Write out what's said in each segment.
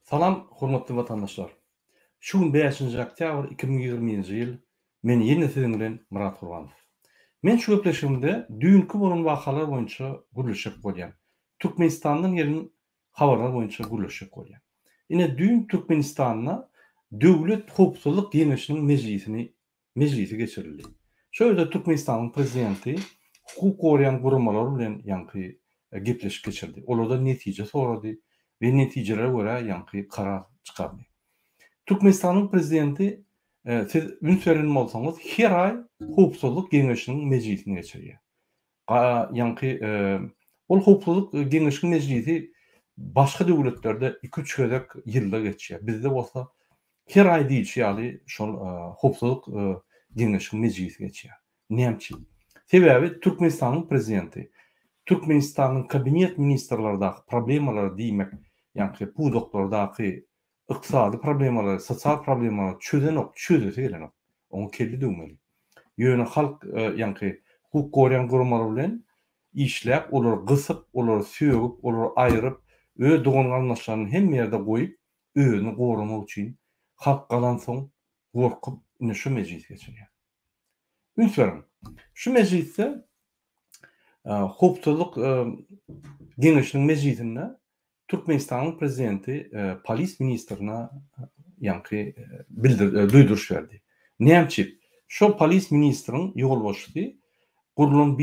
Salam, hormatly vatandaşlar. Şu gün 5-nji oktyabr 2020-nji ýyl. Men ýene siziň bilen Murat Gurbanov. Men şu gepleşigimde düýnkü bolan wakalar boýunça gürleşip bolýan. Türkmenistanyň ýerini habarlar boýunça gürleşip bolýan. Ine düýün Türkmenistanyna Döwlet Howpsuzlyk Geňeşiniň mejlisi geçirildi. Şöyle Türkmenistanyň prezidenti hukuk goraýan gurulmalar bilen ýanky gepleşip geçirdi. Olarda netije sorady ve netijelere göre ýanky karar çykardy. Türkmenistanyň prezidenti siz ünsüren bolsaňyz her ay Howpsuzlyk Geňeşiniň mejlisine geçirýär. Ýanky ol Howpsuzlyk Geňeşiniň mejlisi başga döwletlerde 2-3 gezek ýylda geçýär. Bizde bolsa her ay diýil, ýaly şol Howpsuzlyk Geňeşiniň mejlisi geçýär. Näme? Sebäbi Türkmenistanyň prezidenti Türkmenistanyň kabinet ministrleridaky problemalary diýmek, ýanky bu doktordaky ykdysady problemalary, sosial problemalary çözese gelenok. Oňa keldi döwmeli. Ýöne halk ýanky hukuk goraýan gurulmalar bilen işläp, olary gysyp, olary söýüp, olary aýryp, öz dogan galnaşlaryny hemme ýerde goýup, özüni goramak üçin halk galan soň gorkup ine şu mejlise geçirýär. Ünsüren, şu mejliste Howpsuzlyk Geňeşiniň mejlisinde Türkmenistanyň prezidenti polis ministrine ýanky duýduruş berdi. Näme? Şo polis ministriniň ýol başçysy gurulan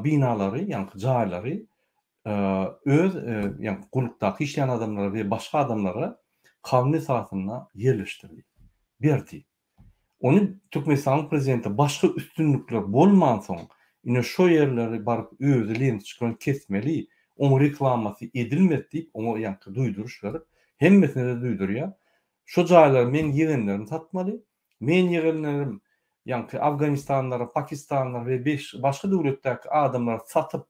binalary, ýanky jaýlary öz ýanky gulukdaky işleýän adamlara we başga adamlara kawny satyna ýerleşdirdi. Berdi. Onu Türkmenistanyň prezidenti başga üstünlükler bolman soň ine şo ýerleri baryp özü lentçiklen kesmeli, onu reklamasy edilmedi diýip oňa ýanky duýduruş berip, hemmesine de duýdurýar. Şo jaýlar men ýegenlerini satmaly, men ýegenlerim ýanky Afganistanlara, Pakistanlara we başga döwletdäki adamlara satyp,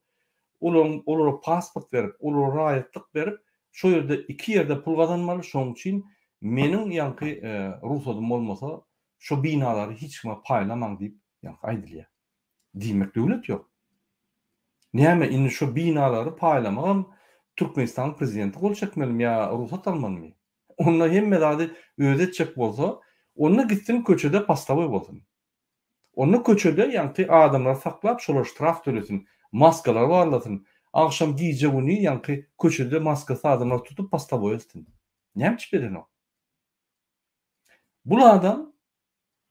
olara pasport berip, olara raýatlyk berip, şo ýerde iki ýerde pul gazanmaly. Şoň üçin meniň ýanky ruhsatym bolmasa, şo binalary hiç kime paýlamaň diýip ýanky aýdylýar. Diýmek döwlet ýok. Näme indi şu binalary paýlamagam Türkmenistanyň prezidenti gol çekmeli ýa ruhsat almaly? Onda hemme zady özü etjek bolsa, onda gitsin köçede pastaboy bolsun. Onda köçede ýanky adamlar saklap, şolar ştraf tölesin, maskalar barlasyn, akşam giýje güni ýanky köçede maskasy adamlar tutup pastaboy etsin. Näme beden o? Bu adam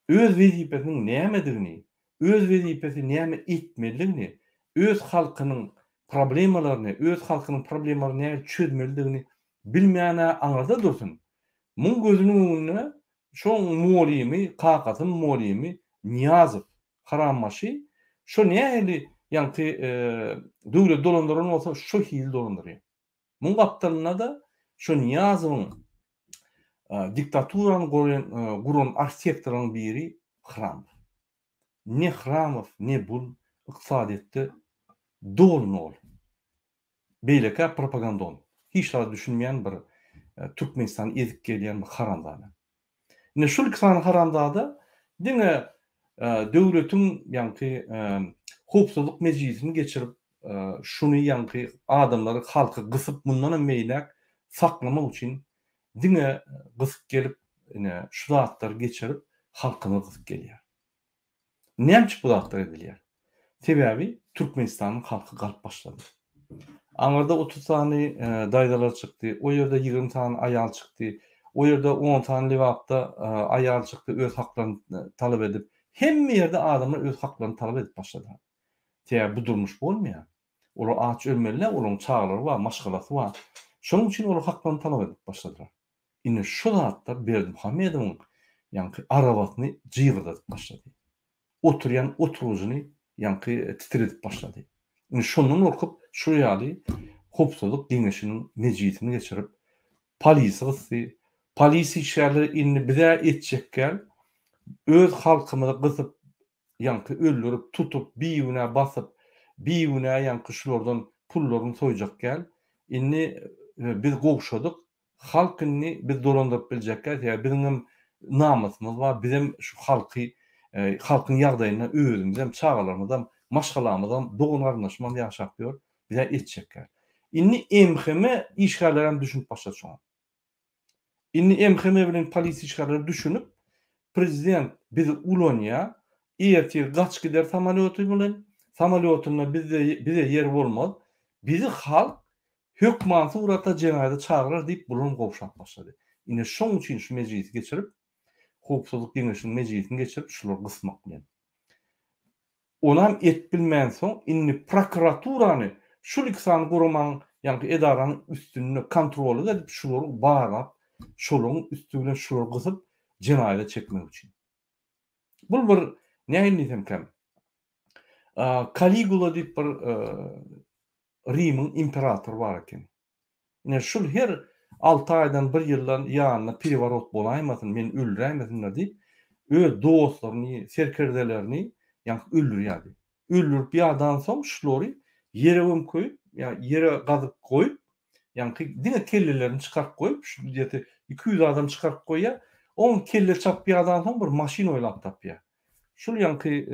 öz wezipesiniň nämedigini, öz wezipesi näme etmeligini, öz halkynyň problemalaryny, öz halkynyň problemlaryny näme çözmelidigini bilmeýän aňarda dursun. Muň gözüniň öňüne şoň molimi, kakatym molimi Niyazow Harammaşy şo nähili ýanky döwlet dolandyran bolsa şo hili dolandyrýar. Muň gapdalyna da şo Niyazowyň diktaturany guran arxitektoryň biri Hramow. Ne Hramow, ne bul iqtisadiýetde dolun. Beýleke propagandon. Hiç da düşünmeýän bir Türkmenistan ezip gelýän bir harandany. Ne şol ikisany harandada diňe döwletiň ýanky Howpsuzlyk mejlisini geçirip şunu ýanky adamlary halky gysyp mundan meýlek saklamak üçin diňe gysyp gelip ine şu zatlar geçirip halkyny gysyp gelýär. Näme bu zatlar edilýär? Sebäbi Türkmenistanyň halky galyp başlady. Aňarda 30 tany daýdalar çykdy, o ýerde 20 tany aýal çykdy, o ýerde 10 tany lewapda aýal çykdy, öz haklaryny talap edip, hemme ýerde adamlar öz haklaryny talap edip başladylar. Täze bu durmuş bolmaýar. Olar aç ölmeliler, olaryň çaglary bar, maşgalasy bar. Şoň üçin olar haklaryny talap edip başladylar. Ine şu zatlar Berdimuhammedowyň ýanky arabatyny jygyrdap başlady. Oturýan oturugyny ýanky titredip başlady. Şondan gorkup şu ýaly Howpsuzlyk Geňeşiniň mejlisini geçirip polis işgärleri inni bize etjekkel öz halkymyzy gysyp ýanky öldürip tutup biýüne basyp biýüne ýanky şulardan pullaryny soýjakkel inni biz gowşadyk halkyny biz dolandyryp biljekkel ýa bizim namysymyz bar bizim şu halkyň ýagdaýyna özümizem çagalarymyzdan maşgalamyzdan dogan garnaşman ýaşap ýör bize etjekler. Inni emheme işgärler hem düşünüp başladı şoňa. Inni MHM bilen polisiýaçylar düşünüp prezident bizi ulanya, ertir gaç gider samolyoty bilen, samolyotyna bize yer bolmaz. Bizi halk hökman surata jenayda çağırar diýip bulan gowşap başlady. Ine şoň üçin şu mejlisi geçirip, Howpsuzlyk Geňeşiniň mejlisini geçirip şular gysmak bilen. Onam et bilmän soň inni prokuraturany şuliksan gurman ýa-ni edaranyň üstünde kontrol edip şulary baglap, şolaryň üstüne şular gysyp jenayda çekmek üçin. Bul bir näme diýsem kem? Caligula diýip bir Rim'in imperatory bar eken. Ine şul her 6 aýdan 1 ýyldan ýanyna periwarot bolaýmasyn, men öldüräýmesin diýip öz dostlaryny, serkerdelerini ýa-ni öldürýärdi. Öldürüp ýadan soň şulary ýere gömköýüp, ýere gazyp goýup, ýa-ni diňe kellelerini çykaryp goýup, şu ýeti 200 adam çykaryp goýýar, 10 kelle çap ýadan soň bir maşina oýlap tapýar. Şul ýa-ni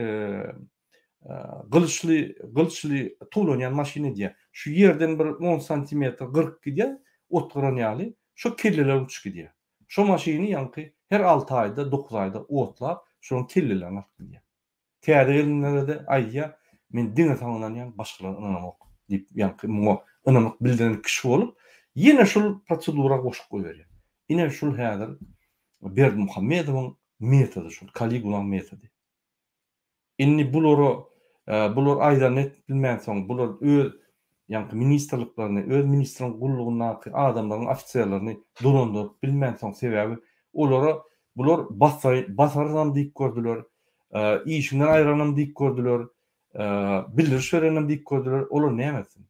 gılçly tulanýan maşina diýär. Şu ýerden bir 10 santimetr 40 gidýär, otguran ýaly, şo kelleler uçup gidýär. Şo maşiny ýa-ni her 6 aýda, 9 aýda otlap, şoň kellelerini alyp gidýär. Täze gelinlere de aýdýar, men diňe taňynan ýa başgalarına ynanmak diýip, ýa-ni muňa ynanmak bildiren kişi bolup, ýene şol prosedura goşup goýberýär. Ine şol häzir Berdimuhammedowyň metody şol, Caligula'nın metody. Inni bular aýdan et bilmän soň bular öz ýa-ni ministrliklaryny, öz ministriň gullugyna adamlaryň, ofisiýerlerini dolandyryp bilmän soň sebäbi bular basarynan diýip gördüler, işinden aýranan diýip gördüler, bildiriş berenem diýip gördüler. Olar näme etsin?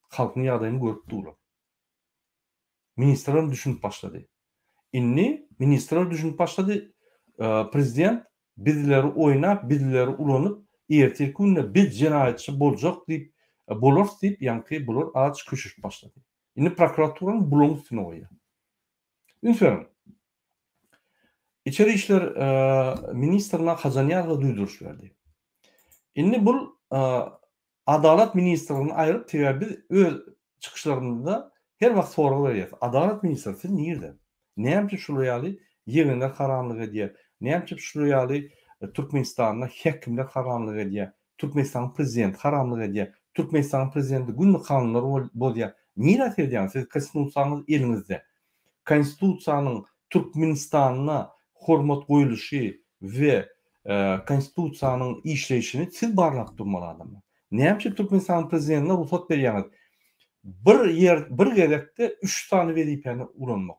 Halkyň ýagdaýyny görüp durlar. Ministrler düşünüp başlady. Inni ministrler düşünüp başlady. Prezident bizleri oýnap, bizleri ulanyp, erteki günde biz jenayetçi boljak diýip, bolar diýip, ýa-ni bular aç köşüş başlady. Inni prokuraturanyň bulan üstüne goýýar. Ünsün. İçeri işler ministrine Hajanýarga duýduruş berdi. Inni bul adalet ministrini aýryp biz öz çykyşlarynda her wagt sorag berýär. Adalet ministri siz nirde? Näme şol ýaly ýeňler haramlyk edýär? Näme şol ýaly Türkmenistanda hekimler haramlyk edýär? Türkmenistan prezidenti haramlyk edýär? Türkmenistan prezidenti günlük kanunlar bolýar. Nire edýär? Siz konstitusiýanyň eliňizde. Konstitusiýanyň Türkmenistana hormat goýuluşy we konstitusiýanyň işleyişini siz barlap durmaly adamlar. Näme Türkmenistan prezidentine ruhsat berýäňiz? Bir gerekde 3 tane wezipeni ulanmak.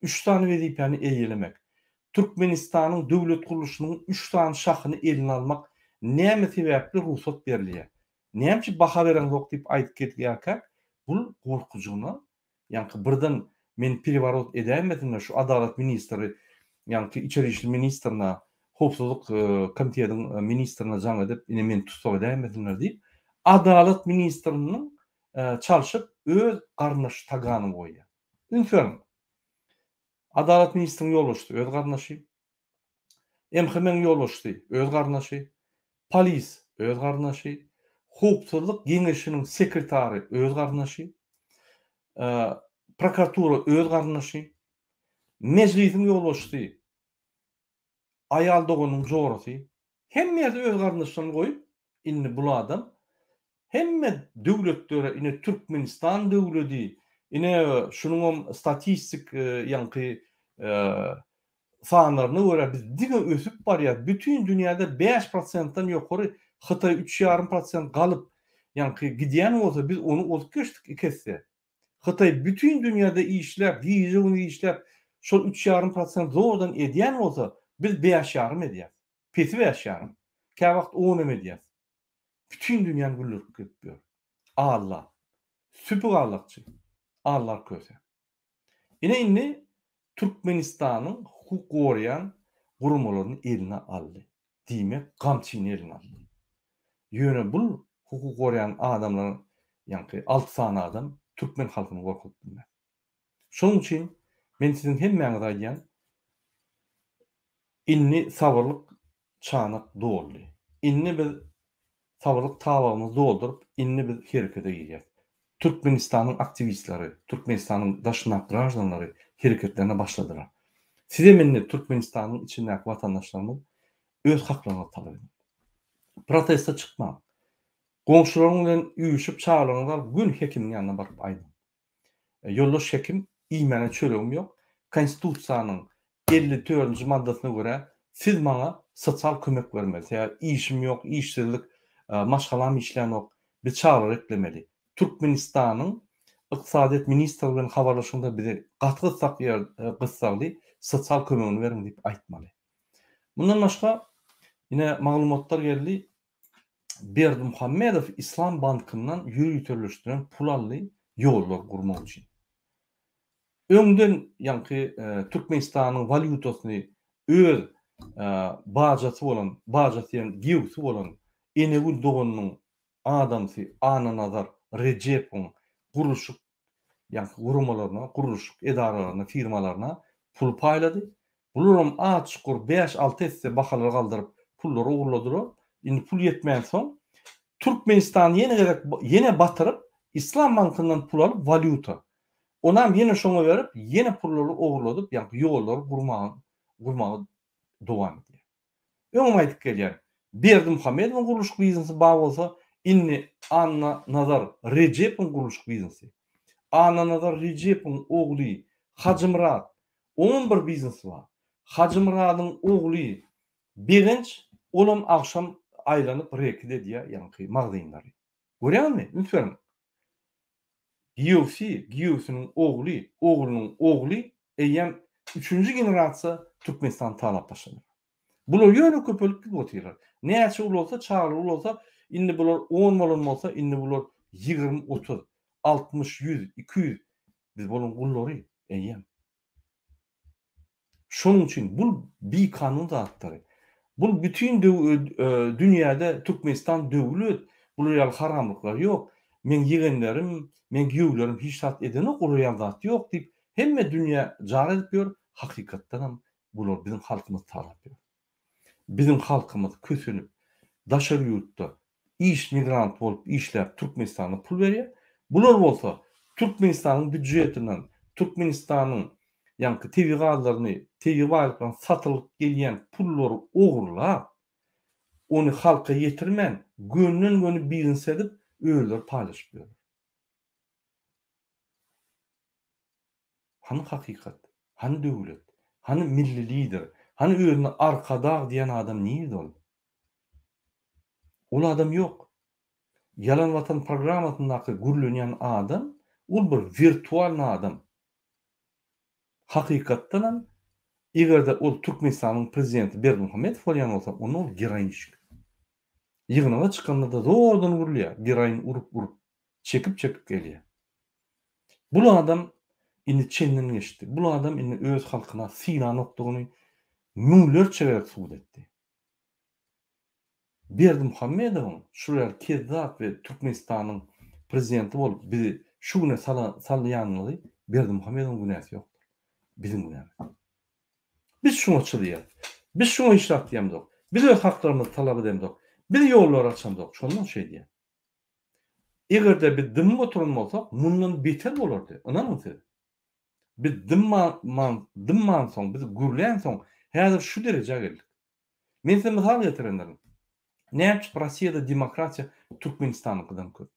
3 tane wezipeni eýelemek. Türkmenistanyň döwlet guruluşynyň 3 tane şahyny eline almak näme sebäpli ruhsat berilýär? Näme baha beren zok diýip aýdyp ketýärkä? Bu gorkujugyna, ýa-ni birden men periwarot edämedim şu adalet ministri, ýa-ni içeri işler ministrine, Howpsuzlyk komitetining ministrine jaň edip, ine men tutsak edämedim diýip, adalet ministriniň çalyşyp öz garnaş tagany goýýar. Ünsün. Adalet ministriniň ýolbaşçy öz garnaşy, MHM-niň ýolbaşçy öz garnaşy, polis öz garnaşy, Howpsuzlyk Geňeşiniň sekretary öz garnaşy, prokuratura öz garnaşy, mejlisiň ýolbaşçy, aýal doganyň jogurasy, hemme öz garnaşyny goýup, inni bul adam hemme döwletlere, ine Türkmenistan döwleti, ine şunuň statistik ýa-ni sanlaryna görä biz diňe ösüp barýar. Bütün dünýäde 5%-dan ýokary Hytaý 3,5% galyp, ýa-ni gidýän bolsa biz onu olup geçdik ikisi. Hytaý bütün dünýäde işläp, ýygyny işläp, şol 3,5% zordan edýän bolsa biz 5,5 edýär. Pesi 5,5. Kä wagt 10 edýär. Bütün dünýäni güllürip gitýär. Allah. Süpür Allahçy. Allah köse. Ine Türkmenistanyň hukuk gorayan gurumalaryny eline aldy. Diýmek gamçyny eline aldy. Ýöne bul hukuk gorayan adamlar, ýa-ni 6 sany adam Türkmen halkyny gorkup bilmez. Şonuň üçin men siziň hemmäňize aýdýan, inni sabrlyk çanak doldy. Inni biz sabrlyk tabamyzy doldurup, inni biz herekete gidiýäs. Türkmenistan'ın aktivistleri, Türkmenistan'ın daşnak grajdanları hareketlerine başladılar. Size minni Türkmenistan'ın içindeki vatandaşlarımız öz haklarını talep edin. Protesta çıkma. Goňşularyň bilen üýüşip çağıranyňlar gün hekimiň ýanyna baryp aýdym. Ýoldaş hekim, iýmene çöregim ýok. Konstitusiýanyň 54-nji maddasyna görä siz maňa sosial kömek bermeli. Ya işim ýok, işsizlik, maşgalam işlenok, bir çağrı eklemeli. Türkmenistanyň ykdysadyýet ministri bilen habarlaşyňda bize gatgyssak gyssaly sosial kömegini berin diýip aýtmaly. Bundan başga ýine maglumatlar geldi. Berdimuhammedow İslam Bankynyň ýürütülüşdiren pul aldy ýollar gurmak üçin. Öňden ýanky Türkmenistanyň valyutasyny öz bajasy bolan, bajasyň giýuwsy bolan Enegül Doganyň adamsy Ananazar Rejepoň gurulşyk ýanky gurumalaryna, gurulşyk edaralaryna, firmalaryna pul paýlady. Bularam açyk 5-6 esse bahalar galdyryp pullary ogurladylar. Indi pul yetmeýän soň Türkmenistan ýene batyryp İslam Bankynyň pul alyp valyuta. Onam ýene şoňa berip ýene pullary ogurladyp ýa-ni ýollar gurmagy dowam edýär. Öňüm aýdyp gelýär. Berdimuhammedowyň gurulşyk biznesi bag bolsa, inni Ananazar Rejepoň gurulşyk biznesi. Ananazar Rejepoň ogly Hacymrat, onun bir biznesi bar. Hacymratyň ogly Begenç, olam akşam aýlanyp reket edýär, ýa-ni magdynlary. Görýärmi? Lütfen. Giýuwsynyň ogly, oglunyň ogly eýem 3-nji generasiýa Türkmenistan tanap başlady. Bular ýöne köpelik gibi otyrlar. Näçe ul bolsa, çağrı ul bolsa, indi bular 10 bolan bolsa, indi bular 20, 30, 60, 100, 200 biz bolan gullary eýem. Şonuň üçin bu bir kanun zatlary. Bu bütün dünýäde Türkmenistan döwlet, bular ýaly haramlyklar ýok. Men ýegenlerim, men giýewlerim hiç zat edenek ulaýan zat ýok diýip hemme dünýä jar edip ýör. Hakykatdan ham bular bizim halkymyz talap eder. Bizim halkymyz kösünüp daşary ýurtda iş migrant bolup işläp Türkmenistana pul berýär. Bular bolsa Türkmenistanyň büdjetinden, Türkmenistanyň ýanky tebigatlaryny, tebigatlaryny satylyp gelýän pullary ogurlap, onu halka ýetirmän, gönden göni biznes edip öýler paýlaşyp berýär. Hany hakykat, hany döwlet, hany milli lider, hany özüne arkada diýen adam niýe ol? Ol adam ýok. Yalan Vatan programmasyndaky gürlenýän adam, ol bir virtual adam. Hakykatdan ham egerde ol Türkmenistanyň prezidenti Berdimuhammedow bolýan bolsa, onu ol giroinçik. Ýygynaga çykanda da zordan gürlýär, giroin urup çekip gelýär. Bu adam indi çenden geçti. Bu adam indi öz halkyna syna noktagyny müňlerçe berip suwd etdi. Berdimuhammedow şular kezzap we Türkmenistanyň prezidenti bolup bizi şu güne salýanly Berdimuhammedowyň günäsi ýokdur. Bizim günämiz. Biz şoňa çylýar. Biz şoňa işlap diýemdik. Biz öz haklarymyzy talap edemdik. Biz ýollar açamdyk. Şondan şey diýär. Egerde bir dym oturan bolsak, mundan beter bolardy. Ananyň siz. Biz dymman soň, biz gürlän soň, häzir şu derejä geldik. Men size mysal getirenlerim. Näçe Rossiýada demokratiýa Türkmenistanyňkydan köp.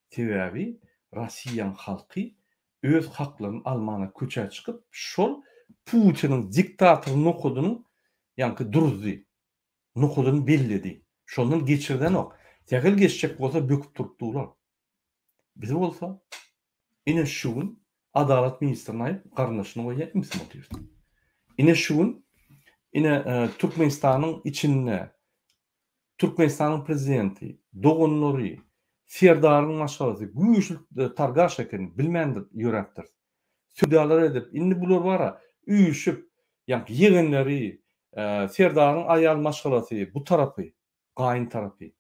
Sebäbi Rossiýanyň halky öz haklaryny almana köçe çykyp, şol Putiniň diktator nokudyny, ýanky duruzdy. Nokudyny belledi. Şondan geçirden ok. Tegel geçecek bolsa böküp turupdylar. Biz bolsa ine şu gün Adalet ministrine aýyp garnaşyny goýýar misin otyr. Ine şu gün Türkmenistanyň içinde Türkmenistanyň prezidenti Dogonlary Serdaryň aşgaty güýçlük targaş eken bilmändir ýörekdir. Südalar edip indi bular bara üýüşüp ýa-ni ýegenleri Serdaryň aýal maşgalaty bu tarapy, gaýyn tarapy.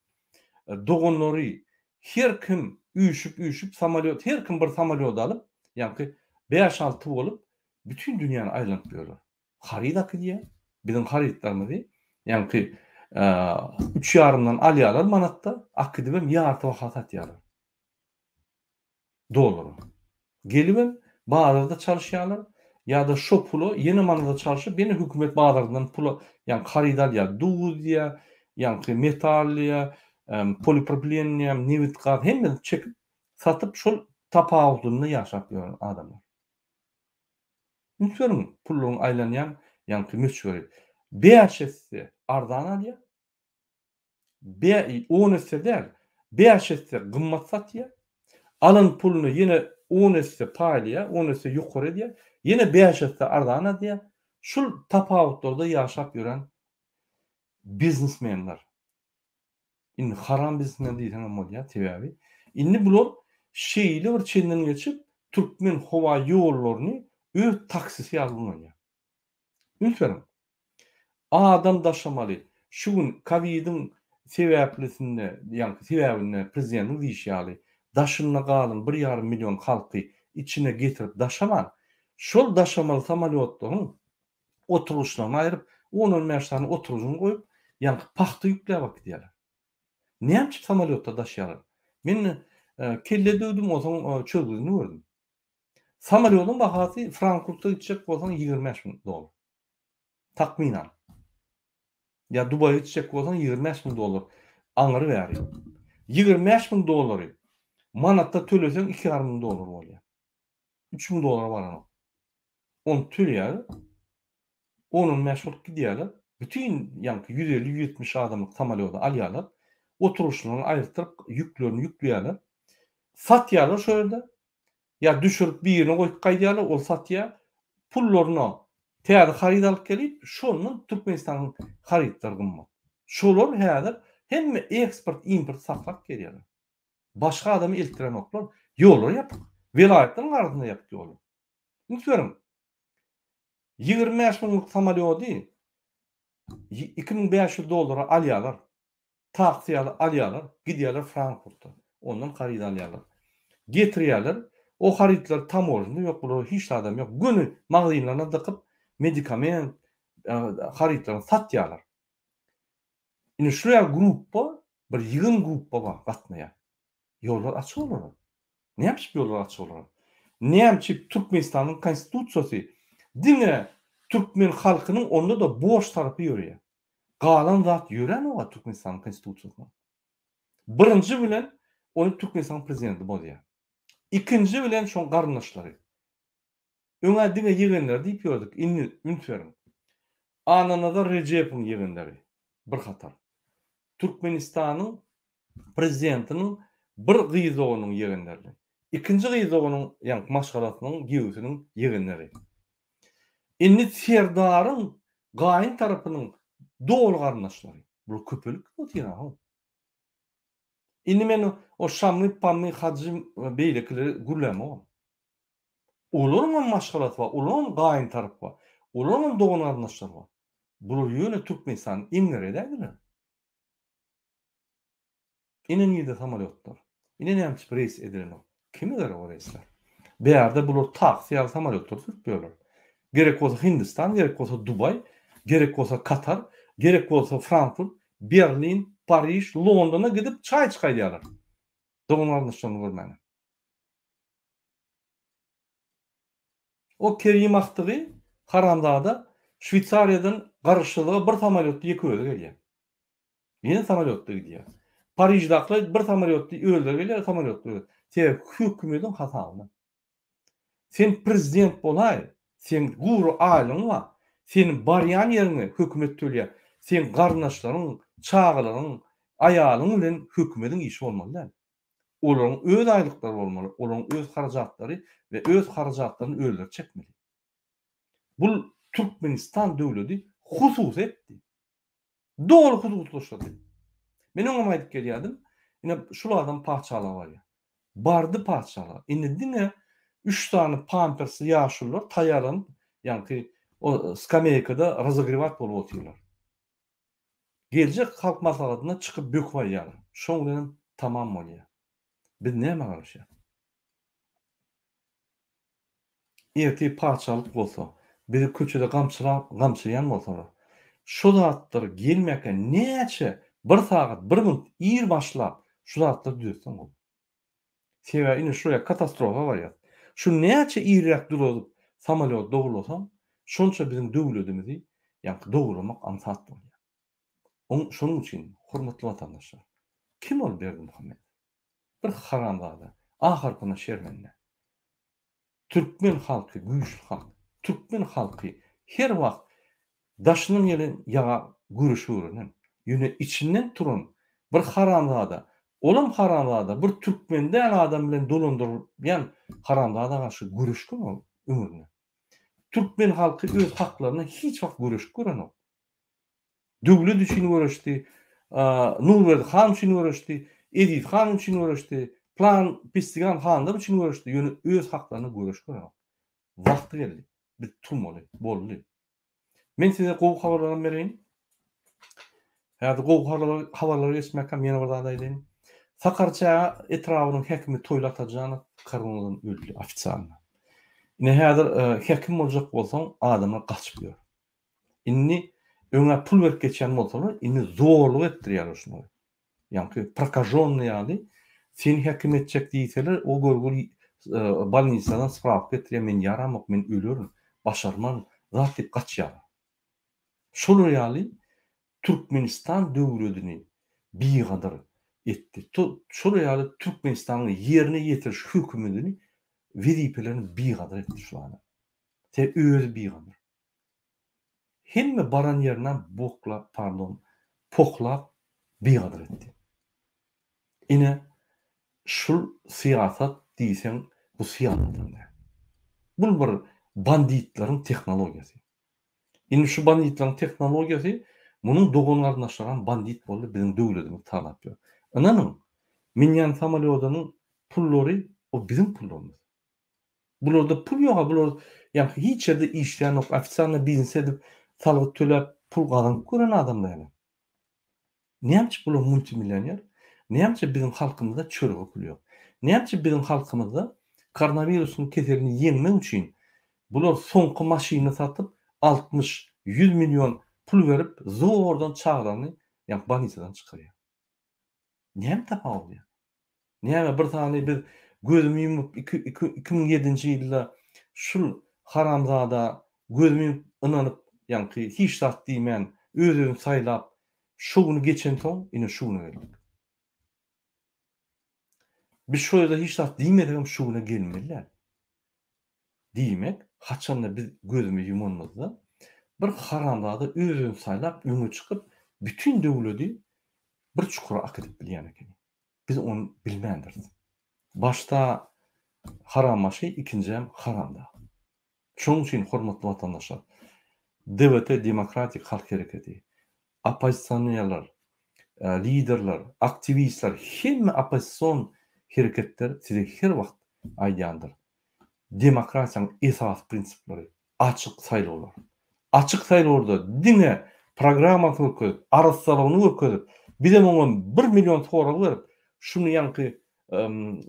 Dogonlary her kim üýüşüp samolyot, her kim bir samolyot alyp ýa-ni 5-6 bolup bütün dünýäni aýlanyp ýörler. Haridaky diýär. Bizim haritlarymyzy ýa-ni 3,5 manatda akdibem ýarty wagt atýarlar. doları. Gelibin bazarda çalışýarlar ýa-da şo pulu ýene manada çalışyp ýene hökümet bazarından pulu ýani haridar ýa duz ýa ýani metal ýa polipropilen ýa newit gaz hemme çekip satyp şol tapawutyny ýaşap ýören adamlar. Ünsürüm pulluň aýlanýan ýani kymyççy beýaşetse ardan alýar. On etse däl, beýaş etse gymmat satýar. Alın pulunu ýene 10 etse paýlya, 10 etse ýokary edýär. Ýene beýaş etse ardan edýär. Şol tapawutlarda ýaşap ýören biznesmenler. Indi haram biznesmen diýsen bolýar sebäbi. Indi bular şeýle bir çenden geçip türkmen howa ýollaryny öz taksisi alýar. Ülkerim. Adam daşamaly. Şu gün Covid'in sebäplisinde, ýani sebäbine prezident diýişýärli. Daşyna galyn 1,5 milyon halky içine getirip daşaman. Şol daşamaly samolyotlaryň oturuşlaryny aýryp 10-15 tane oturucuny goýup, ýani paxta ýükläp bakýarlar. Näme samolyotda daşýarlar? Men kelle döwdüm osaň çözgüni gördüm. Samolyotyň bahasy Frankfurtda gitjek bolsaň $25,000. Takminan. Ya Dubay'a gitjek bolsaň $25,000 aňyry bäri. $25,000 manatda төлesen $2,500 bolýar. $3,000 baran. Onu төлýär. Onun meşgul gidýärler. Bütün ýanky 150-170 adamlyk samolyota alýarlar. Oturuşlaryny aýyrtyp ýüklerini ýükleýärler. Satýarlar şöyle. Ya düşürüp bir ýerine goýup gaýdýarlar, ol satýar. Pullaryny täze harid alyp gelip, şonuň Türkmenistanyň haridlary gymmat. Şolar häzir hemme eksport, import saklap gelýärler. Başga adamy eltdiren oklar ýollar ýapyk. Vilayatyň arasynda ýapyk ýollar. Ünsürüm. $25,000 samolyoty $2,500 alýarlar. Taksiýaly alýarlar, gidýärler Frankfurtda. Ondan harid alýarlar. Getirýärler. O haridler tam orijinal ýok, bular hiç adam ýok. Günü magazynlaryna dykyp medikament haridlerini satýarlar. Indi şuraya gruppa, bir ýygyň gruppa bar, gatnaýar. Ýollar açyk bolar. Näme ýollar açyk bolar? Näme Türkmenistanyň konstitusiýasy diňe türkmen halkynyň onda da boş tarapy ýörýär. Galan zat ýören o Türkmenistanyň konstitusiýasyna. Birinji bilen onu Türkmenistan prezidenti bolýar. İkinci bilen şoň garnaşlary. Öňe diňe ýegenler diýip ýördik. Indi ünsürim. Ananada Recep'in ýegenleri. Bir hatar. Türkmenistanyň prezidentiniň bir gyýzygynyň ýegenleri. İkinji gyýzygynyň ýani maşgalatynyň giýüsiniň ýegenleri. Indi Serdaryň gaýyn tarapynyň dogry garnaşlary. Bu köpelik bolýar. Indi men o Şamly, Pamly, Hacym beýlekleri gürlämem. Olaryň maşgalaty bar, olaryň gaýyn tarapy bar. Olaryň dogry garnaşlary bar. Bular ýöne Türkmenistan iňleri edädiler. Inen ýerde samolyotlar. Inen näme reis edilen. Kimiler o reisler? Beýerde bular taksiýaly samolyotlar sürýärler. Gerek bolsa Hindistan, gerek bolsa Dubay, gerek bolsa Katar, gerek bolsa Frankfurt, Berlin, Paris, Londona gidip çay çykaýarlar. Doňlarny şonu görmäne. O Kerim Aktygy Haramdada Şwitsariýadan garşylyga bir samolyotda ýekewede gelýär. Ýene samolyotda gidýär. Parijdakly bir samolyotda öldürip gelýär, samolyotda. Sebäbi hökümetiň hasabyna. Sen prezident bolay, sen guru aýlyň bar. Senin barýan ýerine hökümet төлýär. Sen garnaşlaryň, çağlaryň, aýalyň bilen hökümetiň işi bolmaly. Olaryň öz aýlyklary bolmaly, olaryň öz harajatlary we öz harajatlaryny özleri çekmeli. Bu Türkmenistan döwleti husus etdi. Dogry hususlaşdy. Men oňa aýdyp gelýärdim. Ine şulardan parçalar bar. Bardy parçalar. Indi diňe 3 tane Pampers ýaşullar taýaran, ýani o skameykada razogrevat bolup oturýarlar. Gelecek halk maslahatyna çykyp böküp aýýarlar. Şoň bilen tamam bolýar. Biz näme garşy? Erti parçalyk bolsa, bir köçede gamçylayan bolsa, şu zatlar gelmeke näçe bir saat, bir gün ýer başlap şu zatlar düzetsem bol. Sebäbi ine şuraya katastrofa bar ýa. Şu näçe ýerek dolup samolyot dogulsam, şonça bizim döwletimizi ýa-ni dogulamak ansat bolýar. Şonuň üçin hormatly watandaşlar, kim ol Berdimuhammed? Bir haramzada, ahyrkyna şermende. Türkmen halky güýçli halk. Türkmen halky her wagt daşynyň ýelen ýaga görüşürünen, ýöne içinden turan bir haramzada, olam haramzada bir türkmende adam bilen dolandyrylýan haramzada garşy görüşkün ol ömrüne. Türkmen halky öz haklaryna hiç wagt görüşip görenok. Döwlet üçin görüşdi, Nurberdi han üçin görüşdi, Edip han üçin görüşdi, Plan Pistigan hanlar üçin görüşdi. Ýöne öz haklaryna görüşip görenok. Wagty geldi. Bir tumaly boldy. Men size gowy habarlar bereyim. Häzir gowy habarlar geçmekam ýene bir zat aýdyn. Sakarça etrawynyň hekimi toýlatajany karganyň öldü ofisialna. Ine häzir hekim boljak bolsaň adamlar gaçyp ýör. Inni öňe pul berip geçen bolsalar, inni zorluk etdirýär şunu. Ýa-ni prokazhonny ýaly sen hekim etjek diýseler, o görgül balnisadan spravka etdirýär, men ýaramok, men ölürüm, başarmam, zat diýip gaçýar. Şol ýaly Türkmenistan döwletini bigadar etdi. Şol ýaly Türkmenistanyň ýerine ýetiriş hökümetini wezipelerini bigadar etdi şu an. Te özü bigadar. Hemme baran ýerinden poklap bigadar etdi. Ine şul siyasat diýsen bu siýasatdyr. Bu bir banditlaryň tehnologiýasy. Ine şu banditlaryň tehnologiýasy munyň dogonlaryna şaran bandit boldy bizim döwletimiz tanap ýör. Ananyň minýan samolyotynyň pullary o bizim pullarymyz. Bularda pul ýok, bular ýa hiç ýerde işleýän ok, ofisialny biznes edip salyk töläp pul gazanyp gören adamlar ýa. Näçe bular multimillioner? Näçe bizim halkymyzda çörek pul ýok? Näçe bizim halkymyzda koronawirusyň keselini ýenmek üçin bular soňky maşyna satyp 60-100 milyon pul berip zordan çağrany ýa banisadan çykýar. Näme tapawdy? Näme bir tane bir gözümi yumup 2007-nji ýylda şul haramzada gözümi ynanyp ýa-ni hiç zat diýmän özüni saýlap şuny geçen soň ine şuny berdik. Biz şu ýerde hiç zat diýmedikem şuny gelmeliler. Diýmek, haçanda biz gözümi yumanmazda bir haramzada özüni saýlap öňe çykyp bütün döwleti bir çukura akydyp bilýän eken. Biz onu bilmändirmiz. Başta harammaşy, ikinjem haramda. Şonuň üçin hormatly watandaşlar, DWT Demokratik Halk Hereketi, opozisiýonерler, liderler, aktivistler, hemme opozisiýon hereketler size her wagt aýdýandyr. Demokrasiýanyň esas prinsipleri açyk saýlawlar. Açyk saýlawlarda diňe programma öküzüp, arasalagyny öküzüp, bize oňa 1 milyon sorak berip, şunu ýa-ni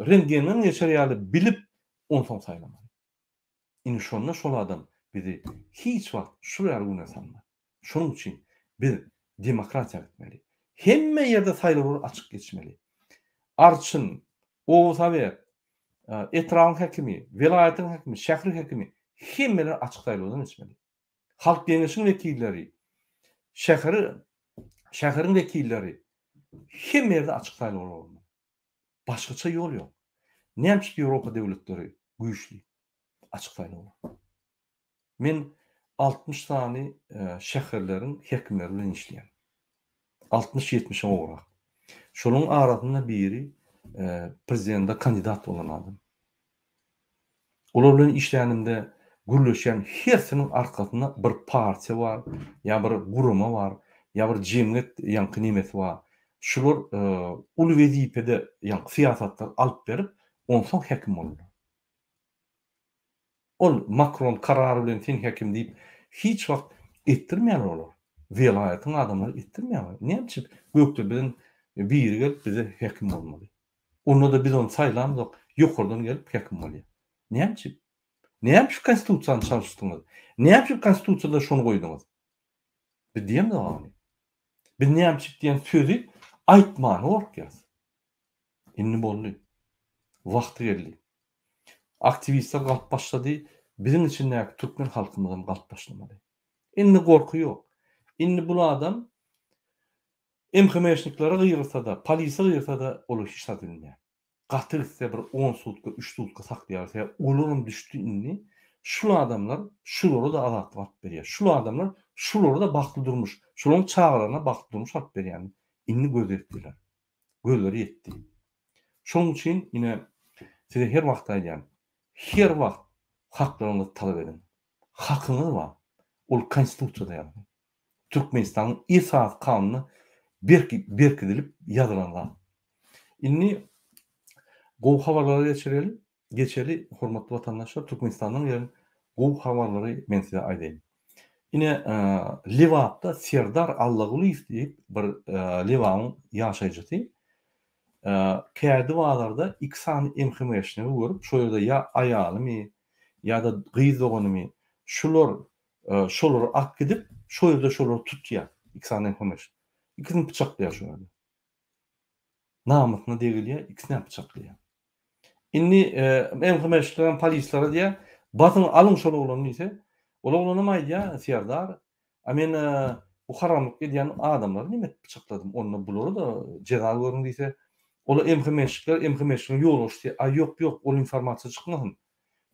rentgenden geçerýärli bilip onsoň saýlamaly. Ine şonda şol adam bizi hiç wagt şu ýerine sanma. Şonuň üçin biz demokratiýa etmeli. Hemme ýerde saýlawlar açyk geçmeli. Arçyn, Owsaber, etrawyň hekimi, vilayatyň hekimi, şäher hekimi hemmeler açyk saýlawdan geçmeli. Halk Deňeşiň wekilleri, şäheriň wekilleri hemme ýerde açyk saýlawlar bolmaly. Başgaça ýol ýok. Näçe Ýewropa döwletleri güýçli açyk saýlawlar. Men 60 tane şäherleriň hekimleri bilen işleýän. 60-70 ograk. Şonuň arasynda biri prezidenta kandidat bolan adam. Olar bilen işlänimde gürleşen hersiniň arkasynda bir partiýa bar, ýa bir guruma bar, ýa bir jemgyýet ýa-ni nimet bar. Şular ul wezipede ýa siýasatlar alyp berip, onsoň hekim bolýar. Ol Macron karary bilen sen hekim diýip hiç wagt etdirmeýär olar. Vilayatyň adamlary etdirmeýär. Näçe gökde bilen biri gelip bize hekim bolmaly. Onda da biz onu saýlamyk, ýokardan gelip hekim bolýar. Näçe? Näçe konstitusiýany çalışdyňyz? Näçe konstitusiýada şonu goýdyňyz? Biz diýem de ony. Biz näçe diýen sözi aýtmany orkýas. Inni boldy. Wagty geldi. Aktivistler galyp başlady. Bizim içindäki türkmen halkymyzdan galyp başlamaly. Indi gorku ýok. Indi bu adam MHM'şniklere gyrsa da, polise gyrsa da olu işat edilmeýär. Gatyrsa bir 10 sutka, 3 sutka saklaýarsa, olaryň düşdi indi. Şul adamlar şulary da azatlyk alyp berýär. Şul adamlar şulary da bagtly durmuş, şularyň çagalaryna bagtly durmuş alyp berýär. Indi gözetdiler. Gözleri yetdi. Şoň üçin ine size her wagt aýdýan, her wagt haklaryňyzy talap edin. Hakyňyz bar. Ol konstitusiýada ýazgyl. Türkmenistanyň esas kanuny berkidilip ýazylanlar. Inni gowy habarlara geçeli hormatly watandaşlar, Türkmenistanyň ýerine gowy habarlary men size aýdaýyn. Ine Liwapda Serdar Allaguliýew diýip bir Liwanyň ýaşaýjysy kädi wagtlarda iki sany MHM'şine görüp, şo ýerde ýa aýalymy ýa-da gyz oganymy şolary ak gidip, şo ýerde şolary tutýar. İki sany MHM'ş. İkisini bıçaklaýar şo ýerde. Namusyna degilýär, ikisini bıçaklaýar. Indi MHM'şler polislara diýär, "Batyň alyň şol oglany" diýse, ol oglany aýdýar, Serdar, "A men bu haramlyk edýän adamlary nimet bıçakladym? Onda bulary da jeza görün" diýse, ola MHM'şler ýoluşdy. "A ýok, ýok, ol informasiýa çykmasyn.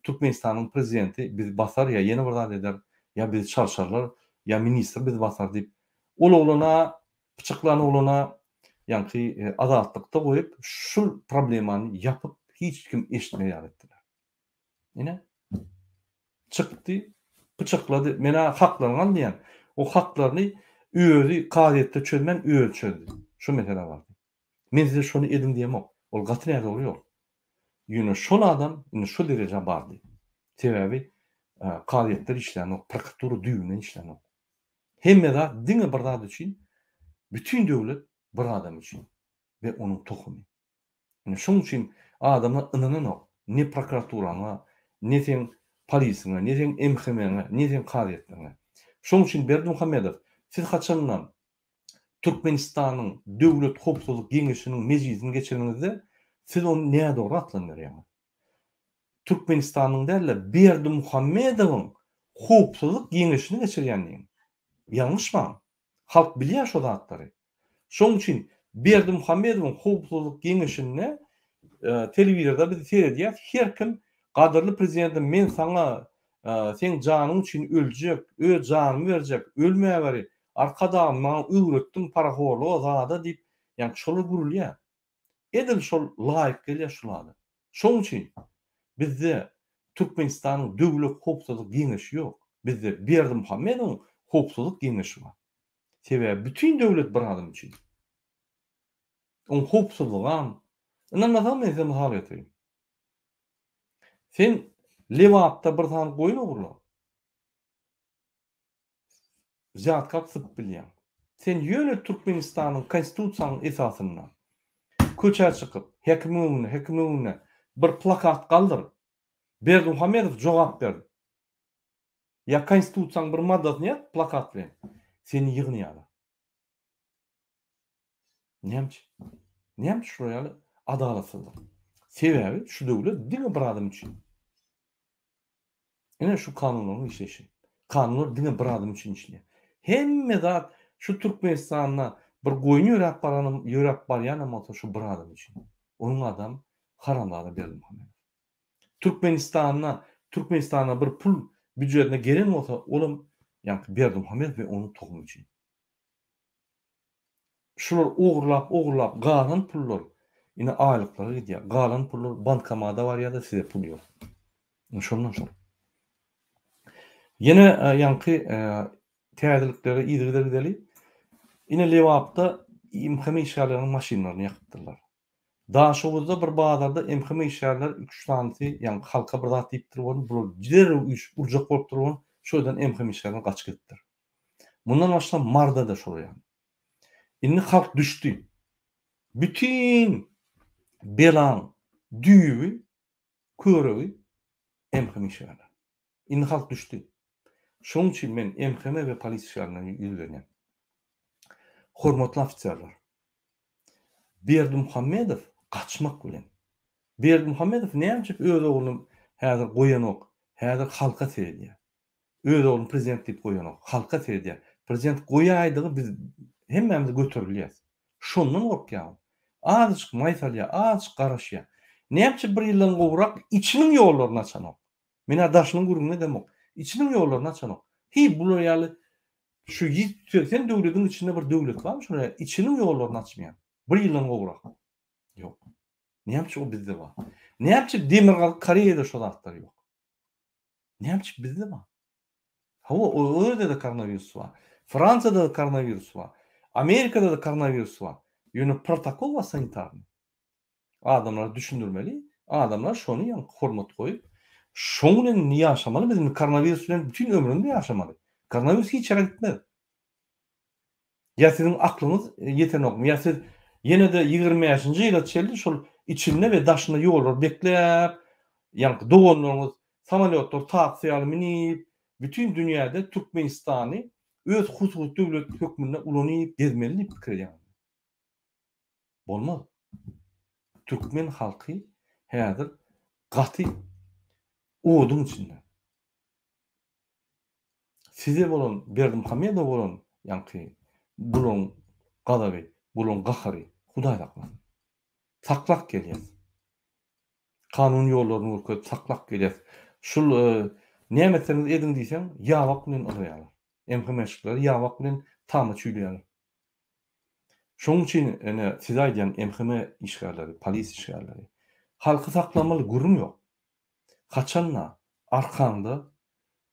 Türkmenistanyň prezidenti biz basar ýa ýene bir zat eder, ýa biz çarşarlar, ýa ministr biz basar" diýip ol oglana bıçaklanan oglana ýa-ni azatlykda goýup şul problemany ýapyp hiç kim eşitmeýär etdiler. Ine çykdy, bıçaklady. Mena haklaryň diýen, o haklaryny özi kadiýetde çözmen özi çözdü. Şu mesele bar. Men size şonu edin diýemok. Ol gaty näde bolýar? Ýöne şol adam indi şu derejä bardy. Sebebi kadiýetler işlenok, prokuratura düýünden işlenok. Hemme zat diňe bir zat üçin, bütün döwlet bir adam üçin we onuň tokumy. Ine şoň üçin adamlar ynananok. Ne prokuraturaňa, ne sen polisiňe, ne sen MHM'ňe, ne sen kadiýetlerine. Şoň üçin Berdimuhammedow, siz haçandan Türkmenistanyň döwlet howpsuzlyk geňeşiniň mejlisini geçirdiňizde siz onu näde dogry atlandyrýar? Türkmenistanyň däl, Berdimuhammedowyň howpsuzlyk geňeşini geçirýändiň. Ýalňyşmy? Halk bilýär şo zatlary. Şoň üçin Berdimuhammedowyň howpsuzlyk geňeşine telewizorda biz seyredýär. Her kim gadyrly prezidentim men saňa sen janyň üçin öljek, öz janymy berjek, ölmäge beri arkada maňa öwretdiň paraxorlyk zada diýip, ýani şol gurulýar. Edil şol laýyk gelýär şolada. Şoň üçin bizde Türkmenistanyň döwlet howpsuzlyk geňeşi ýok. Bizde Berdimuhammedowyň howpsuzlyk geňeşi bar. Sebebi bütün döwlet bir adam üçin. On howpsuzlygan inanmasam men size misal getireyim. Sen Liwapda bir tane goýun ogurlar. Zat kapsyp bilýän. Sen ýöne Türkmenistanyň konstitusiýasynyň esasyndan köçä çykyp, hekimine bir plakat galdyr. Berdimuhammedow jogap berdi. Ya konstitusiýaň bir maddasyny ýat plakat bilen. Seni ýygnaýar. Näme şu ýaly adalatsyzlyk. Sebebi şu döwlet diňe bir adam üçin. Ene şu kanunlaryň işleşi. Kanunlar diňe bir adam üçin işleýär. Hemme zat şu Türkmenistanyna bir goýun ýörep barýan ama şu bir adam üçin. Onuň adam haramlady Berdimuhammedow. Türkmenistana bir pul büdjetine gelen bolsa, olam ýa-ni Berdimuhammedow we onuň tokumy üçin. Şular ogurlap galan pullar ine aýlyklara gidýär. Galan pullar bankamada bar ýa-da size pul ýok. Şondan şol. Ýene ýa-ni täzelikleri ýygyrdyrdy. Ine Liwapda MHM işgärleriniň maşinalaryny ýakypdyrlar. Daşowuzda bir bazarda MHM işgärler 3 tanysy ýa-ni halka bir zat diýip durýan, bu derrew urjak bolup durýan, şoýdan MHM işgärler gaçyp gitdir. Mundan başga marda da şol ýa. Indi halk düşdü. Bütün belan, düýbi, köregi MHM işgärler. Indi halk düşdü. Şoň üçin men MHM we polis işgärlerini ýüzlenýär. Hormatly ofisiýerler. Berdimuhammedow gaçmak bilen Berdimuhammedow näçe öz oglum häzir goýanok, häzir halka serediýär. Öz oglum prezident diýip goýanok, halka serediýär. Prezident goýaýdygy biz hemmemiz göterilýäs. Şondan gorkýar. Azıcık maýsalýa, azıcık garaşýa. Näçe bir ýyldan gowrak içiniň ýollaryny açanok. Mena daşynyň guruluny demok. İçiniň ýollaryny açanok. Bular ýaly şu 180 döwletiň içinde bir döwlet barmy şuna içiniň ýollaryny açmaýan. Bir ýyldan gowrak. Ýok. Näçe o bizde bar? Näçe Demirgal Koreýede şo zatlar ýok? Näçe bizde bar? O öyle de koronavirüs var. Fransa'da da koronavirüs var. Amerika'da da koronavirüs var. Ýöne protokol var sanitarny. Adamlar düşündirmeli. Adamlar şonu ýa hormat goýup, şoň bilen ýaşamaly, bizim koronavirüs bilen bütün ömründe ýaşamaly. Koronavirüs hiç çara gitmez. Ya sizin aklınız yetenokmy, ya siz ýene de 20-nji ýyla çeldi şol içinde we daşyna ýollar bekläp, ýa dogonlaryňyz samolyotlar taksiýaly minip, bütün dünýäde Türkmenistany öz hususy döwlet hökmünde ulanyp gezmeli diýip pikir edýär. Bolmaz. Türkmen halky häzir gaty oduň içinde. Size bolan Berdimuhammedow bolan ýa-ni bulan gadaby, bulan gahary Hudaý saklasyn. Saklak gelýär. Kanun ýollaryny urkup saklak gelýär. Şul nämetleriniz ediň diýsem, ýawak bilen alýarlar. MHM-şikler ýawak bilen tamy çüýlýärler. Şoň üçin siz aýdýan MHM işgärleri, polis işgärleri halky saklamaly gurum ýok. Haçanla arkaňda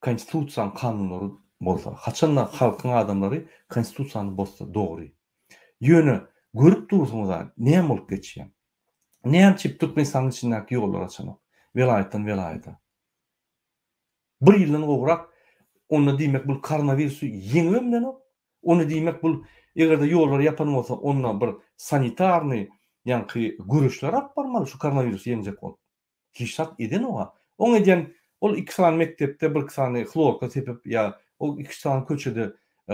konstitusiýa kanunlary bolsa, haçanla halkyň adamlary konstitusiýany bozsa dogry. Ýöne görüp dursaňyz näme bolup geçýär? Näme Türkmenistanyň içindäki ýollar açanok? Velayetden velayeta. Bir ýyldan gowrak onu diýmek bu koronavirusy ýeňmem bilen o. Onu diýmek bu egerde ýollar ýapan bolsa, onda bir sanitarny ýa-ni görüşler alyp barmaly şu koronavirusy ýeňjek bolup. Hiçat eden oga. Oň edýän ol 2 sany mektepde bir sany chlorka sepip ýa o 2 sany köçede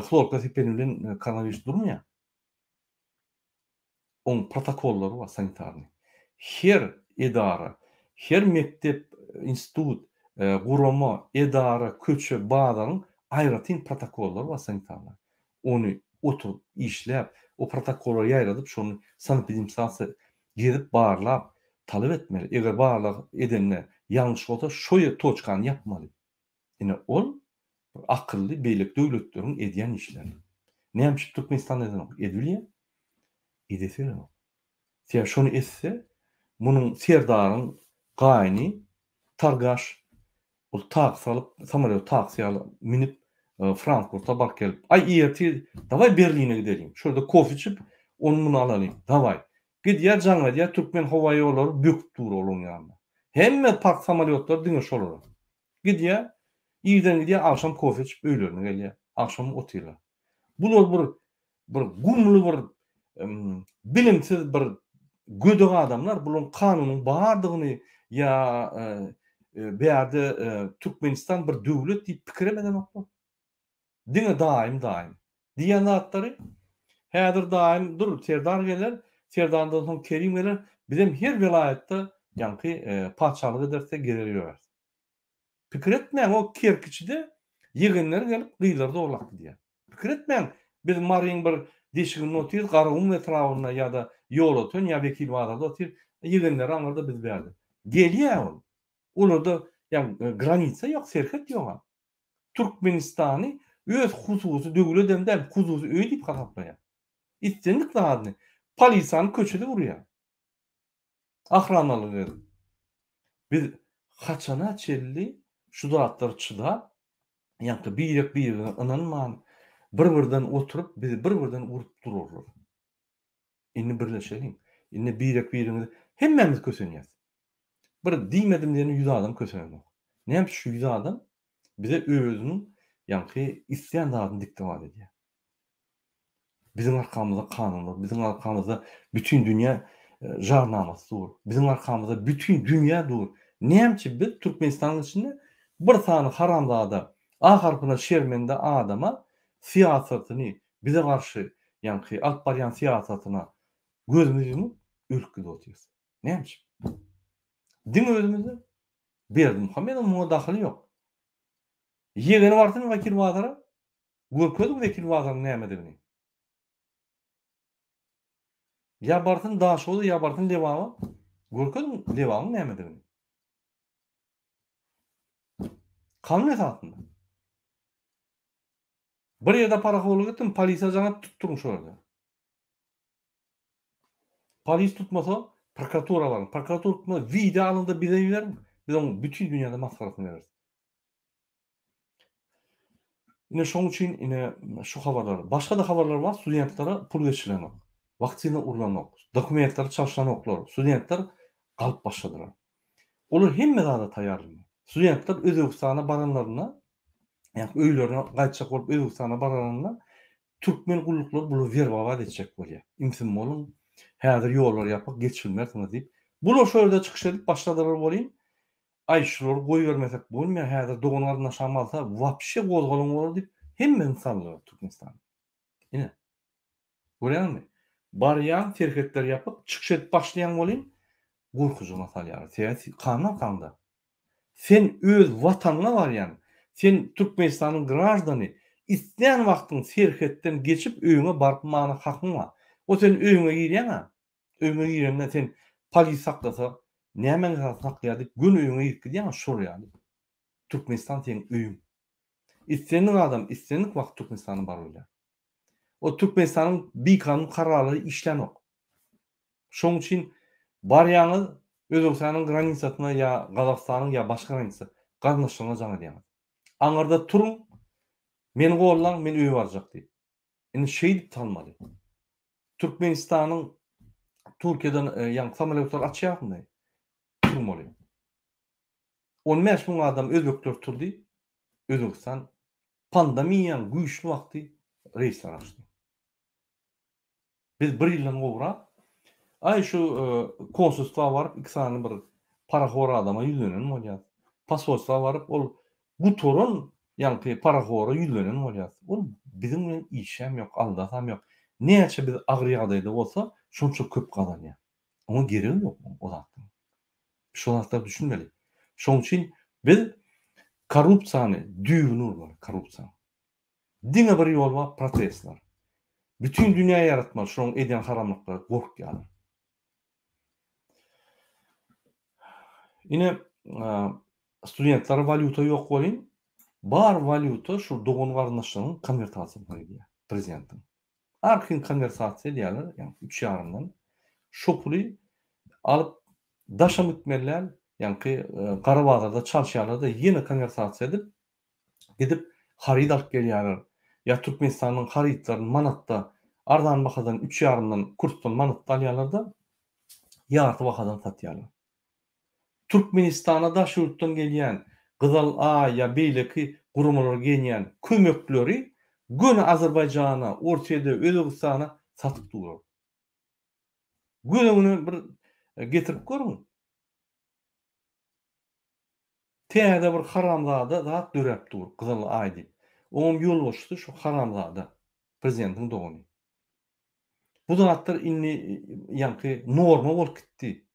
chlorka sepeni bilen koronavirus durmaýar. On protokollary var sanitarny. Her edara, her mektep, institut, gurama, edara, köçe, bazanyň aýratyn protokollary var sanitarny. Onu oturup işläp, o protokollary ýaýradyp, şonu sanepidemsiýasy gezip barlap talap etmeli. Eger barlap edenler ýalňyş bolsa, şo toçkany ýapmaly. Ine ol akylly beýlik döwletleriň edýän işleri. Näme Türkmenistanda edilýär? Edilýär. Sen şonu etse, bunun serdaryň gaýny targaş ol tak salyp samolyot taksiýaly minip Frankfurt'a bar kelip, ay erti davay Berline gidelim. Şurada kofe içip onu bunu alalım. Davay. Gidýär jaňa diýär Türkmen howa ýollary büküp dur olun ýa-ni. Hemme park samolyotlar diňe şolar. Gidýär, ýerden gidýär, akşam kofe içip öýlerine gelýär. Akşam otylar. Bular bir gumly bir bilimsiz bir gödek adamlar bulan kanunyň bardygyny ýa bäde Türkmenistan bir döwlet diýip pikir edemeden oklar. Diňe daim. Diýen zatlary häzir daim dur serdar geler, serdardan soň kerim geler. Bizim her vilayetde ýa-ni paçalyk ederse gereliyor. Pikir etmeň o kerkiçide ýegenler gelip gyýlarda olak diýär. Pikir etmeň biz maryň bir deşigini otyr, garagum etrawyna ýa-da ýol otyn ýa wekil barada otyr, ýegenler aňarda biz berdi. Gelýär ol. Olarda ýa granitsa ýok, serhet ýok. Türkmenistany öz hususy döwlet demden hususy öý diýip garaplaýar. Itdenlik ladyny polisiýany köçede urýar. Ahranalyk. Biz haçana çelli şu zatlar çyda, ýa-ni bir ynanman, bir-birden oturup bizi bir-birden urup dururlar. Indi birleşelim. Indi bir-birimizi hemmemiz kösenýäs. Bir diýmedim diýen 100 adam kösenýär. Näme şu 100 adam bize özüniň ýa-ni isleýän zadyny diktat edýär. Bizim arkamızda kanunlar, bizim arkamızda bütün dünýä jarnamasy dur. Bizim arkamızda bütün dünýä dur. Näme biz Türkmenistanyň içinde bir sany haramzada A harpyna şermende adama siýasatyny bize garşy ýa-ni alyp barýan siýasatyna gözümizi yumup ürküp otyrýar. Näme? Diň özümizde berdim. Hamene muňa dahaly ýok. Ýegeni barsyň wekil bazara, görkezim wekil bazaryň nämedigini. Ya barsyň daşowy, ya barsyň debaga, görkezim debagyň nämedigini. Kanun esasında. Bir ýerde paragoly gitdim, polisiýa jaňat tutduň şu ýerde. Polis tutmasa, prokuratura bar. Prokuratura tutmasa, video alyndy bize ýererim. Biz onuň bütün dünýäde masgarasyny bereriz. Ine şoň üçin şu habarlar, başga da habarlar bar, studentlara pul geçirilmek, waktine urlanmak, dokumentleri çalşanoklar, studentler galyp başladylar. Olar hemme zada taýýarlyk. Studentler Özbekistana baranlaryna, ýani öýlerine gaýtjak bolup Özbekistana baranlaryna türkmen gulluklar bular werbawat etjek bolýar. Imsin bolun, häzir ýollar ýapak geçilmezmi diýip. Bular şu ýerde çykyş edip başladylar bolýan. Ay şular goý bermesek bolmaýar, häzir doganlaryna şamalsa wapşe gozgalan bolar diýip hemme insanlar Türkmenistan. Ine. Görýärmi? Barýan terhetler ýapyp çykyş edip başlaýan bolýan, gorkusyna salýar. Siýasy kanun kanda. Sen öz watanyna barýan, sen Türkmenistanyň grajdany, isleýän wagtyň serhetden geçip öýüňe baryp many hakyň bar. O sen öýüňe girýän, öýüňe girende sen polis saklasa, näme saklýar diýip gün öýüňe girýän şol ýaly. Türkmenistan sen öýüň. İsteýän adam isteýän wagt Türkmenistanyň bar bolýar. O Türkmenistanyň bir kanun kararlary işlenok. Şoň üçin barýaňyz Özbekistanyň granisasyna ýa Gazakstanyň ýa başga granisa gatnaşygyna jaňa diýär. Aňarda turuň, men gollaň, men öýe barjak diýip. Indi şeýdip tanmaly. Türkmenistanyň Türkiýeden ýa samolyotlar açýarmy? Turmaly. 15 000 adam özbekler turdy. Özbekistan pandemiýanyň güýçli wagty reýsler açdy. Biz bir ýyldan gowra ay şu konsulstwa baryp iki sany bir parahora adama ýüzlenen bolýar. Pasolstwa baryp ol bu torun ýa-ni parahora ýüzlenen bolýar. Ol bizim bilen işem ýok, aldasam ýok. Näçe biz agyr ýagdaýda bolsa, şonça köp galanýar. Oňa geregi ýok o zatda. Şu zatda düşünmeli. Şoň üçin biz korrupsiýany düýbüni urmaly, korrupsiýa. Diňe bir ýol bar, protestler. Bütün dünýä yaratmaly şoň edýän haramlyklary gorkýar. Ine studentlara valyuta ýok bolýan. Bar valyuta şu dogan garnaşynyň konvertasiýasy bolýar. Prezidentiň. Arkin konvertasiýa diýerler, ýani 3,5-dan. Şo puly alyp daşam etmeler, ýani Garabagda çalşýarlarda ýene konvertasiýa edip gidip harid alyp gelýärler. Ya Türkmenistanyň haridlaryny manatda ardan bakadan 3,5-dan kursdan manatda alýarlar da ýarty bakadan satýarlar. Türkmenistana daş ýurtdan gelýän Gyzal A ýa beýleki gurumlar gelýän kömekleri göne Azerbaýjana, Ortaýa, Özbekistana satyp durar. Göne bir getirip görüň. Täze bir haramzada zat döräp dur, Gyzal A diýip. Oňam ýol goşdy şu haramzada, prezidentiň dogany. Bu zatlar inni ýa-ni norma bolup gitdi.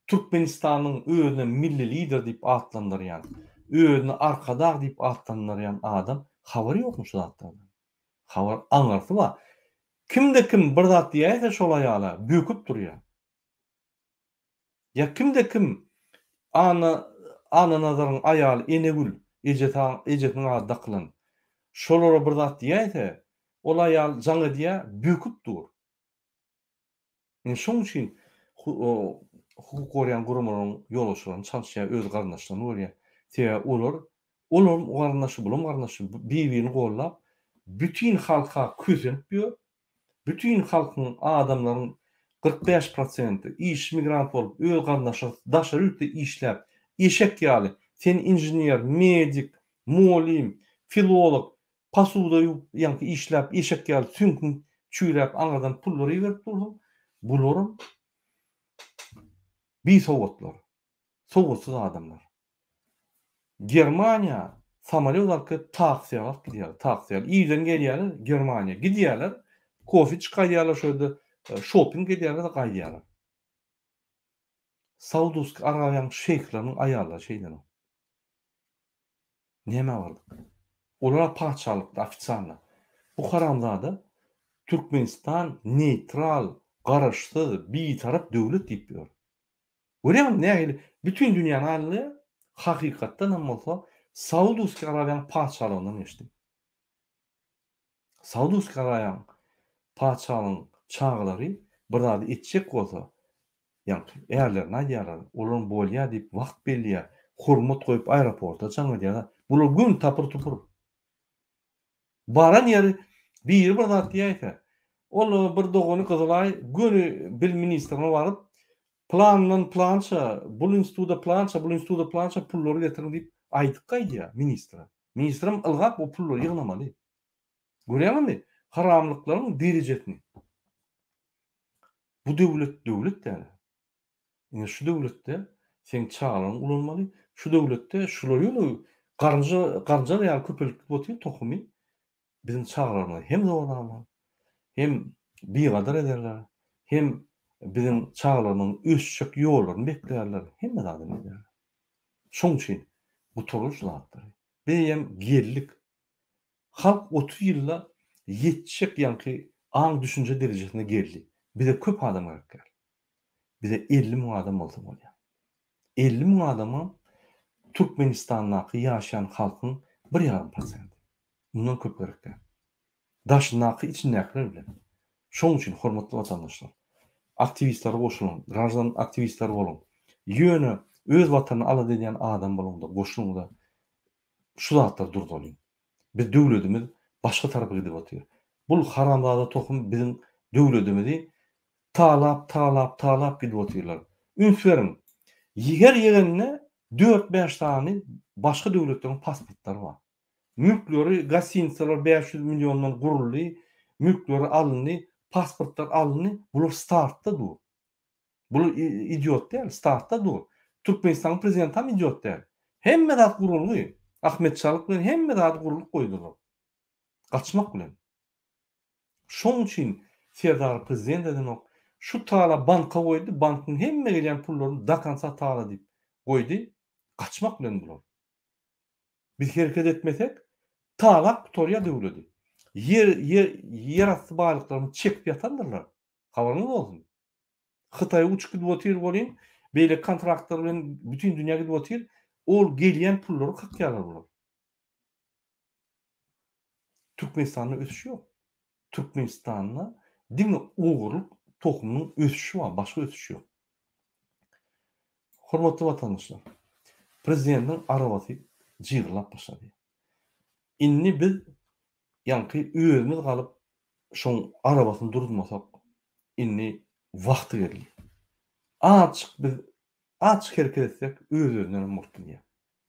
Türkmenistanyň özüne milli lider diýip atlandyrýan, özüne arkadaq diýip atlandyrýan adam habary ýokmuş şu zatlardan. Habar aňarsy bar. Kimde kim bir zat diýärse şol aýala böküp durýar. Ya kimde kim ana nazaryň aýaly Enegül, ejetiniň ady kılan. Şolara bir zat diýärse, ol aýal jaňa diýä böküp dur. Şoň üçin hukuk gorýan gurumlaryň ýoluşlaryny çalşýar öz garnaşlaryny bolýar. Olar garnaşy bilen garnaşy bir-birini gollap bütün halka közenip ýör. Bütün halkyň adamlaryň 45% iş migrant bolup öz garnaşy daşary ýurtda işläp, eşek ýaly, sen inженер, medik, muallim, filolog, pasuda ýa-ni işläp, eşek ýaly sünkün çüýräp, aňardan pullary berip durdy. Bularym bir sowgatlar. Sowgatsız adamlar. Germaniýa samolyot alyp taksiýa alyp gidýär. Taksiýa ýerden gelýärler, Germaniýa gidýärler. Kofe çykýarlar şöyle shopping edýärler, gaýdýarlar. Saudisk Arabiýanyň şeýhlarynyň aýallary şeýlen. Näme bardy? Olar paçalykda ofitsialna. Bu haramzada Türkmenistan neutral, garaşsyz, bir tarap döwlet diýip ýör. Görýärmi nähili? Bütün dünýäniň aly hakykatdan hem bolsa Saudisk Arabiýanyň paçalygyndan geçdi. Saudisk Arabiýanyň paçalygynyň çağlary bir zady etjek bolsa, ýa-ni egerler nädýärler, olaryň bolýa diýip wagt belliýär, hormat goýup aeroporta çaňadýar. Bular gün tapır tupur. Baran ýeri bir zat diýýär. Ol bir dogany Kızılay günü bil ministrine baryp plandan plança, bu institutda plança pullary getirin diýip aýdyp gaýdýar ministra. Ministrim ylgap bu pullary ýygnamaly. Görýärmi? Haramlyklaryň derejetini. Bu döwlet däl. Ýa şu döwletde sen çağlaryň ulanmaly. Şu döwletde şular ýoly garnja ýa köpelik boty tohumy bizim çağlaryny hem zorlamaly. Hem bigadar ederler, hem bizim çağlarynyň ösçek ýollaryny beklerler, hemme zady eder. Şoň üçin bu toruş zatlar. Beýem gellik. Halk 30 ýylda ýetjek ýanky aň düşünje derejesine geldi. Bize köp adam gerek. Bize 50 000 adam bolsa bolýar. 50 000 adama Türkmenistandaky ýaşaýan halkyň 1,5%. Bundan köp gerek. Daşnaky içindäkiler bilen. Şoň üçin hormatly watandaşlar, aktivistler goşulun, granjan aktivistler bolun. Ýöne öz watanyny ala diýen adam bolun da goşulun da şu zatlar durdulyň. Biz döwletimiz başga tarapy gidip atýar. Bu haramzada tohum bizim döwletimizi talap gidip atýarlar. Ünslerin ýeger-ýegenine 4-5 tane başga döwletleriň pasportlary bar. Mülkleri, gasinsalar 500 milyondan gurully, mülkleri alındy, pasportlar alındy, bular startda dur. Bular idiot däl, startda dur. Türkmenistan prezidenti hem idiot däl. Hemme zat gurulgy, Ahmet Çalık bilen hemme zat gurulup goýdular. Gaçmak bilen. Şoň üçin Serdar prezident edinok şu tala banka goýdy, bankyň hemme gelen pullaryny dakansa tala diýip goýdy. Gaçmak bilen bular. Biz hereket etmesek talak Torya döwleti. Yer asty baýlyklaryny çekip ýatandyrlar. Habaryňyz bolsun. Hytaý uçup gidip otyr bolýan, beýle kontraktlar bilen bütün dünýä gidip otyr, ol gelýän pullary kakýarlar bular. Türkmenistanda ösüş ýok. Türkmenistanda diňe ugurluk tohumynyň ösüşi bar, başga ösüş ýok. Hormatly watandaşlar, prezidentiň arabasy jyglap başlady. Inni biz ýanky özümiz galyp şoň arabasyny durdurmasak, inni wagty geldi. Biz açyk hereket etsek öz-özünden murtulýar.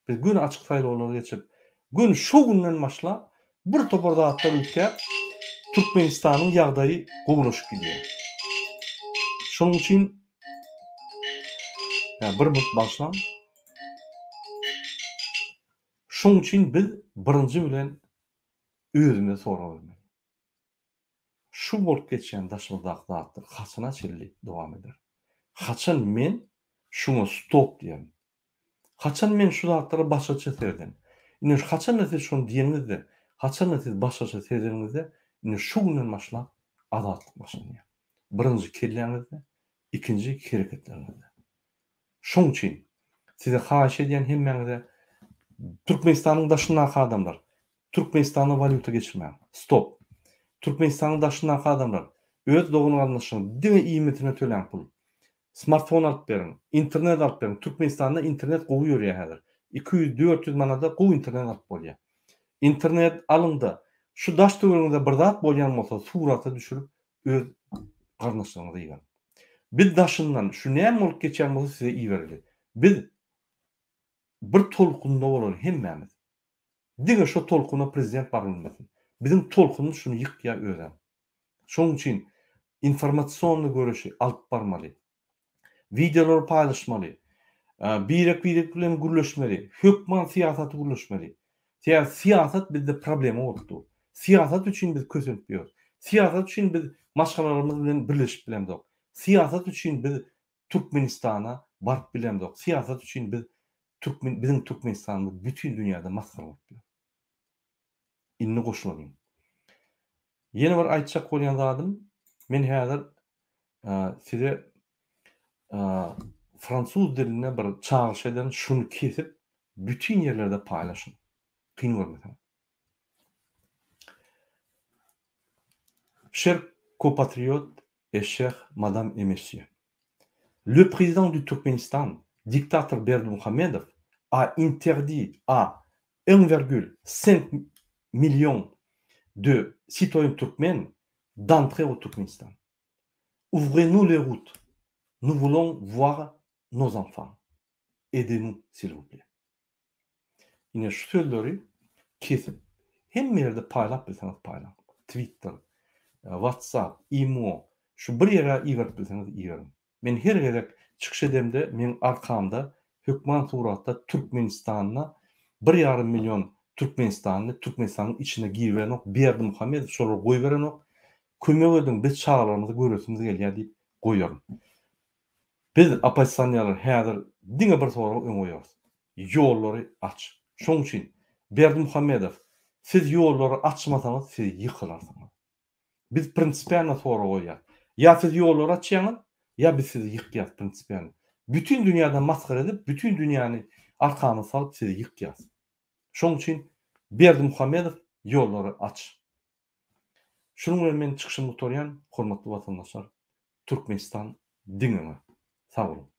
Biz gün açyk saýlawlara geçip, gün şu günden başla bir topar zatlar ülke Türkmenistanyň ýagdaýy gowulaşyp gidýär. Şoň üçin bir minut başlan. Şoň üçin biz birinji bilen özüme soraýarmy? Şu bolup geçen daşmazdak zatlar haçana çilli dowam eder. Haçan men şuňa stop diýem. Haçan men şu zatlara başgaça serdim. Ine haçan siz şonu diýeňizde, haçan siz başgaça serdiňizde, ine şu günden başlap adatlyk başlanýar. Birinji kelleňizde, ikinji hereketleňizde. Şoň üçin size haýyş edýän hemmeňize Türkmenistanyň daşyndaky adamlar, Türkmenistana valyuta geçirmeýän. Stop. Türkmenistanyň daşyndaky adamlar öz dogany garnaşyny diňe iýmetine tölen pul. Smartfon alyp berin, internet alyp berin. Türkmenistanda internet gowy ýörýär häzir. 200-400 manada gowy internet alyp bolýar. İnternet alındy. Şu daş töwereňizde bir zat bolýan bolsa, suraty düşürüp öz garnaşyňyza ýygan. Biz daşyndan şu näme bolup geçen bolsa size iýerli. Biz bir tolkunda bolar hemmemiz. Diňe şu tolkuna prezident barylmasyn. Bizim tolkunumuz şunu ýykýar öýren. Şoň üçin informasiýonly görüşi alyp barmaly. Videolar paýlaşmaly. Birek bilen gürleşmeli. Hökman siýasaty gürleşmeli. Siýasat bizde problemi bolupdy. Siýasat üçin biz kösünpýär. Siýasat üçin biz maşgalarymyz bilen birleşip bilemdik. Siýasat üçin biz Türkmenistana bark bilemdik. Siyasat üçin bizim Türkmenistan'da bütün dünyada maskara bolupdyr. Inni goşulalım. Yeni bir aýtjak bolýan zadym, men häzir size fransuz diline bir çağrış eden şunu kesip bütün yerlerde paylaşın. Kyn görmesen. Chers compatriotes et chers madame et messieurs, le président du Turkménistan, dictateur Berdimuhamedov, a interdit à 1,5 million de citoyens turkmènes d'entrer au Turkménistan. Ouvrez-nous les routes. Nous voulons voir nos enfants. Aidez-nous, s'il vous plaît. Yine şu sözleri kesip hem yerde paýlap bilseniz paýlap. Twitter, WhatsApp, imo, şu bir yere iýerip bilseniz iýerin. Men her gerek çykyş edemde men arkamda hökman suratda Türkmenistanyna 1,5 milyon Türkmenistanyň içine giýiren ok Berdimuhamedov şolar goýberen ok. Kömek edin, biz çağlarymyzy göresimiz gelýär diýip goýarym. Biz opozisiýonlar häzir diňe bir soraga öň goýarys. Ýollary aç. Şoň üçin Berdimuhamedov, siz ýollary açmasaňyz siz ýykylarsyňyz. Biz prinsipialny soraga goýýar. Ya siz ýollary açýaňyz, ya biz sizi ýykýas prinsipialny. Bütün dünýäde maskara edip, bütün dünýäni arkamy salyp sizi ýykýas. Şoň üçin Berdimuhamedov ýollary aç. Şunu bilen men çykyşymdy torýan, hormatly watandaşlar, Türkmenistan diňine sag bolun.